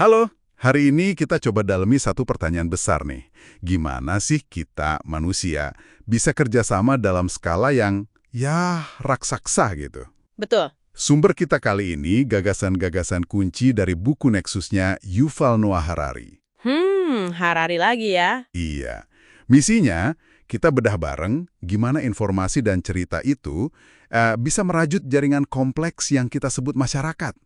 Halo, hari ini kita coba dalami satu pertanyaan besar nih. Gimana sih kita, manusia, bisa kerjasama dalam skala yang, ya, raksasa gitu? Betul. Sumber kita kali ini gagasan-gagasan kunci dari buku Nexusnya Yuval Noah Harari. Harari lagi ya. Iya. Misinya, kita bedah bareng gimana informasi dan cerita itu bisa merajut jaringan kompleks yang kita sebut masyarakat.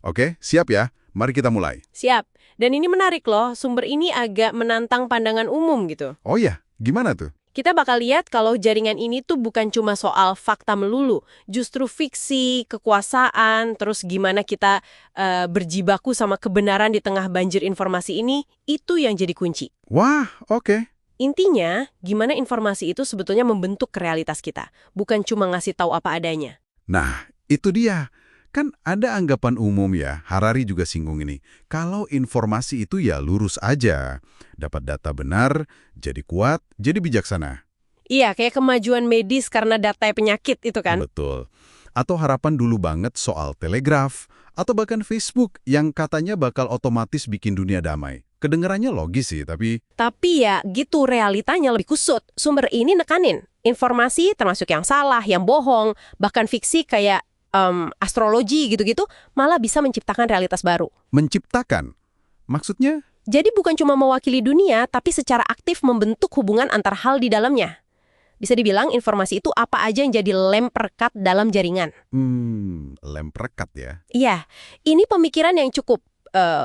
Oke, siap ya? Mari kita mulai. Siap. Dan ini menarik loh, sumber ini agak menantang pandangan umum gitu. Oh ya, gimana tuh? Kita bakal lihat kalau jaringan ini tuh bukan cuma soal fakta melulu, justru fiksi, kekuasaan, terus gimana kita berjibaku sama kebenaran di tengah banjir informasi ini, itu yang jadi kunci. Wah, oke. Intinya, gimana informasi itu sebetulnya membentuk realitas kita, bukan cuma ngasih tahu apa adanya. Nah, itu dia. Kan ada anggapan umum ya, Harari juga singgung ini. Kalau informasi itu ya lurus aja. Dapat data benar, jadi kuat, jadi bijaksana. Iya, kayak kemajuan medis karena data penyakit itu kan. Betul. Atau harapan dulu banget soal telegraf, atau bahkan Facebook yang katanya bakal otomatis bikin dunia damai. Kedengarannya logis sih, tapi... Tapi ya gitu realitanya lebih kusut. Sumber ini nekanin. Informasi termasuk yang salah, yang bohong, bahkan fiksi kayak astrologi gitu-gitu malah bisa menciptakan realitas baru. Menciptakan? Maksudnya? Jadi bukan cuma mewakili dunia, tapi secara aktif membentuk hubungan antar hal di dalamnya. Bisa dibilang informasi itu apa aja yang jadi lem perekat dalam jaringan. Lem perekat ya? Iya, ini pemikiran yang cukup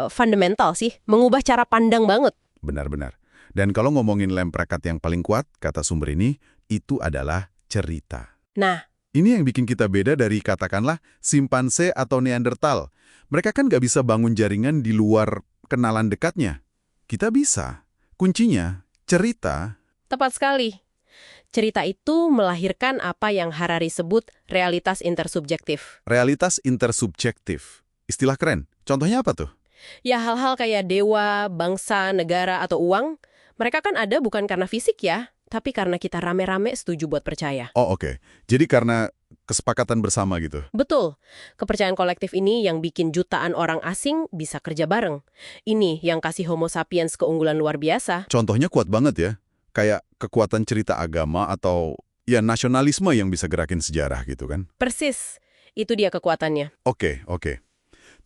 fundamental sih, mengubah cara pandang banget. Benar-benar. Dan kalau ngomongin lem perekat yang paling kuat, kata sumber ini, itu adalah cerita. Nah, Ini yang bikin kita beda dari katakanlah simpanse atau Neandertal. Mereka kan nggak bisa bangun jaringan di luar kenalan dekatnya. Kita bisa. Kuncinya, cerita. tepat sekali. Cerita itu melahirkan apa yang Harari sebut realitas intersubjektif. Realitas intersubjektif. Istilah keren. Contohnya apa tuh? Ya hal-hal kayak dewa, bangsa, negara, atau uang, mereka kan ada bukan karena fisik ya, tapi karena kita rame-rame setuju buat percaya. Oh oke. Jadi karena kesepakatan bersama gitu. Betul, kepercayaan kolektif ini yang bikin jutaan orang asing bisa kerja bareng. Ini yang kasih Homo sapiens keunggulan luar biasa. Contohnya kuat banget ya. Kayak kekuatan cerita agama atau ya nasionalisme yang bisa gerakin sejarah gitu kan. Persis, itu dia kekuatannya. Oke.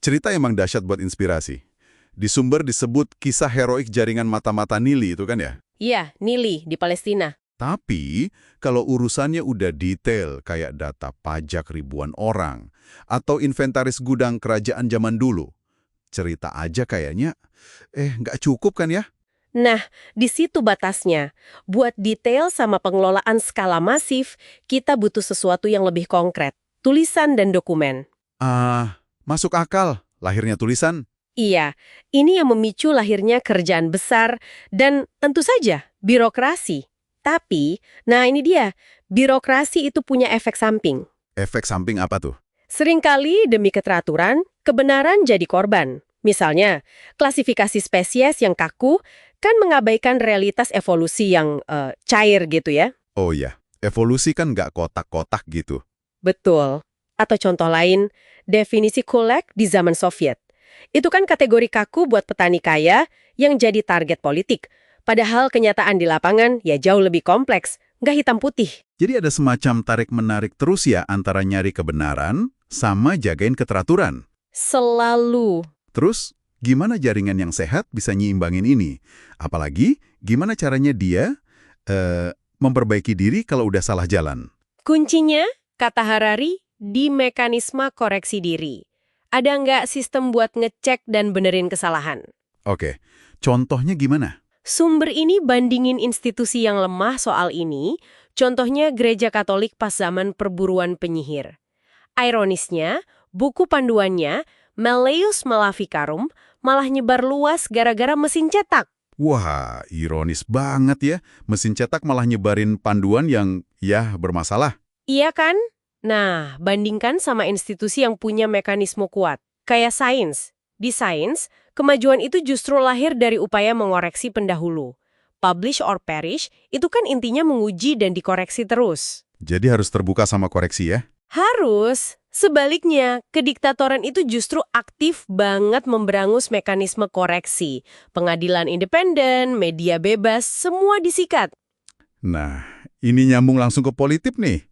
Cerita emang dahsyat buat inspirasi. Di sumber disebut kisah heroik jaringan mata-mata Nili itu kan ya? Iya, Nili di Palestina. Tapi, kalau urusannya udah detail kayak data pajak ribuan orang atau inventaris gudang kerajaan zaman dulu, cerita aja kayaknya, nggak cukup kan ya? Nah, di situ batasnya. Buat detail sama pengelolaan skala masif, kita butuh sesuatu yang lebih konkret. Tulisan dan dokumen. Masuk akal, lahirnya tulisan. Iya, ini yang memicu lahirnya kerjaan besar dan tentu saja birokrasi. Tapi, nah ini dia, birokrasi itu punya efek samping. Efek samping apa tuh? Seringkali demi keteraturan, kebenaran jadi korban. Misalnya, klasifikasi spesies yang kaku kan mengabaikan realitas evolusi yang cair gitu ya. Oh ya, evolusi kan nggak kotak-kotak gitu. Betul. Atau contoh lain, definisi kulak di zaman Soviet. Itu kan kategori kaku buat petani kaya yang jadi target politik. Padahal kenyataan di lapangan ya jauh lebih kompleks, nggak hitam putih. Jadi ada semacam tarik-menarik terus ya antara nyari kebenaran sama jagain keteraturan. Selalu. Terus, gimana jaringan yang sehat bisa nyiimbangin ini? Apalagi, gimana caranya dia memperbaiki diri kalau udah salah jalan? Kuncinya, kata Harari, di mekanisme koreksi diri. Ada nggak sistem buat ngecek dan benerin kesalahan? Oke, contohnya gimana? Sumber ini bandingin institusi yang lemah soal ini, contohnya Gereja Katolik pas zaman perburuan penyihir. Ironisnya, buku panduannya, Malleus Maleficarum, malah nyebar luas gara-gara mesin cetak. Wah, ironis banget ya. Mesin cetak malah nyebarin panduan yang, ya, bermasalah. Iya kan? Nah, bandingkan sama institusi yang punya mekanisme kuat, kayak sains. Di sains, kemajuan itu justru lahir dari upaya mengoreksi pendahulu. Publish or perish, itu kan intinya menguji dan dikoreksi terus. Jadi harus terbuka sama koreksi ya? Harus. Sebaliknya, kediktatoran itu justru aktif banget memberangus mekanisme koreksi. Pengadilan independen, media bebas, semua disikat. Nah, ini nyambung langsung ke politik nih.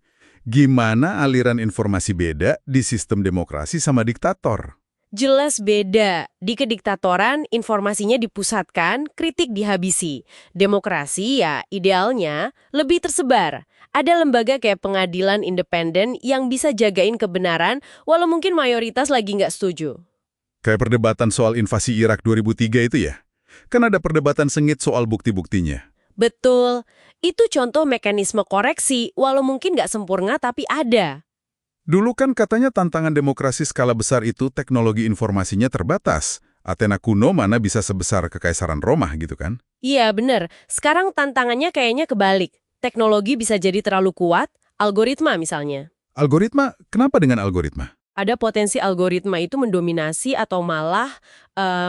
Gimana aliran informasi beda di sistem demokrasi sama diktator? Jelas beda. Di kediktatoran, informasinya dipusatkan, kritik dihabisi. Demokrasi ya idealnya lebih tersebar. Ada lembaga kayak pengadilan independen yang bisa jagain kebenaran walau mungkin mayoritas lagi nggak setuju. Kayak perdebatan soal invasi Irak 2003 itu ya? Kan ada perdebatan sengit soal bukti-buktinya. Betul. Itu contoh mekanisme koreksi walau mungkin nggak sempurna tapi ada. Dulu kan katanya tantangan demokrasi skala besar itu teknologi informasinya terbatas. Athena kuno mana bisa sebesar Kekaisaran Roma gitu kan? Iya, bener. Sekarang tantangannya kayaknya kebalik. Teknologi bisa jadi terlalu kuat, algoritma misalnya. Algoritma, kenapa dengan algoritma? Ada potensi algoritma itu mendominasi atau malah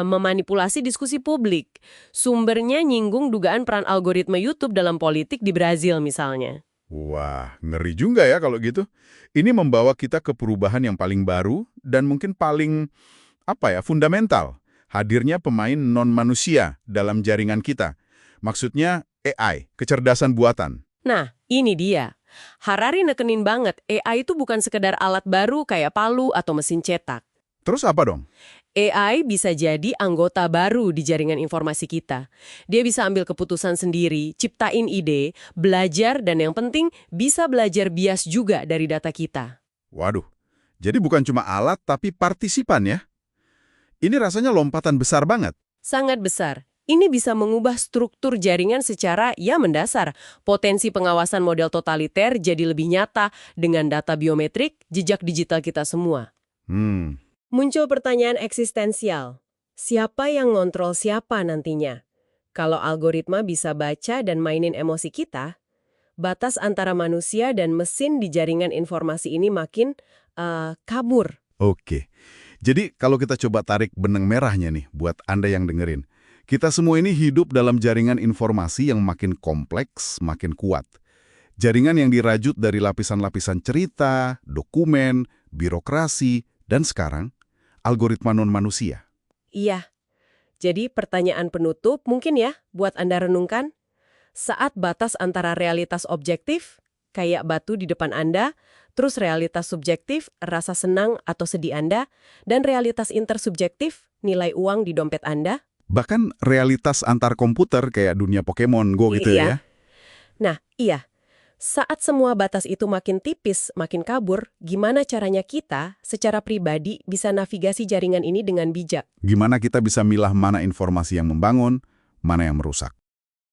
memanipulasi diskusi publik. Sumbernya nyinggung dugaan peran algoritma YouTube dalam politik di Brazil misalnya. Wah, ngeri juga ya kalau gitu. Ini membawa kita ke perubahan yang paling baru dan mungkin paling, fundamental. Hadirnya pemain non-manusia dalam jaringan kita. Maksudnya AI, kecerdasan buatan. Nah, ini dia. Harari nekenin banget, AI itu bukan sekedar alat baru kayak palu atau mesin cetak. Terus apa dong? AI bisa jadi anggota baru di jaringan informasi kita. Dia bisa ambil keputusan sendiri, ciptain ide, belajar, dan yang penting bisa belajar bias juga dari data kita. Waduh, jadi bukan cuma alat tapi partisipan ya? Ini rasanya lompatan besar banget. Sangat besar. Ini bisa mengubah struktur jaringan secara mendasar. Potensi pengawasan model totaliter jadi lebih nyata dengan data biometrik, jejak digital kita semua. Muncul pertanyaan eksistensial. Siapa yang ngontrol siapa nantinya? Kalau algoritma bisa baca dan mainin emosi kita, batas antara manusia dan mesin di jaringan informasi ini makin kabur. Oke, jadi kalau kita coba tarik benang merahnya nih buat Anda yang dengerin. Kita semua ini hidup dalam jaringan informasi yang makin kompleks, makin kuat. Jaringan yang dirajut dari lapisan-lapisan cerita, dokumen, birokrasi, dan sekarang algoritma non-manusia. Iya. Jadi pertanyaan penutup mungkin ya buat Anda renungkan. Saat batas antara realitas objektif, kayak batu di depan Anda, terus realitas subjektif, rasa senang atau sedih Anda, dan realitas intersubjektif, nilai uang di dompet Anda. Bahkan realitas antar komputer kayak dunia Pokemon Go gitu ya. Nah, iya. Saat semua batas itu makin tipis, makin kabur, gimana caranya kita, secara pribadi, bisa navigasi jaringan ini dengan bijak? Gimana kita bisa milah mana informasi yang membangun, mana yang merusak?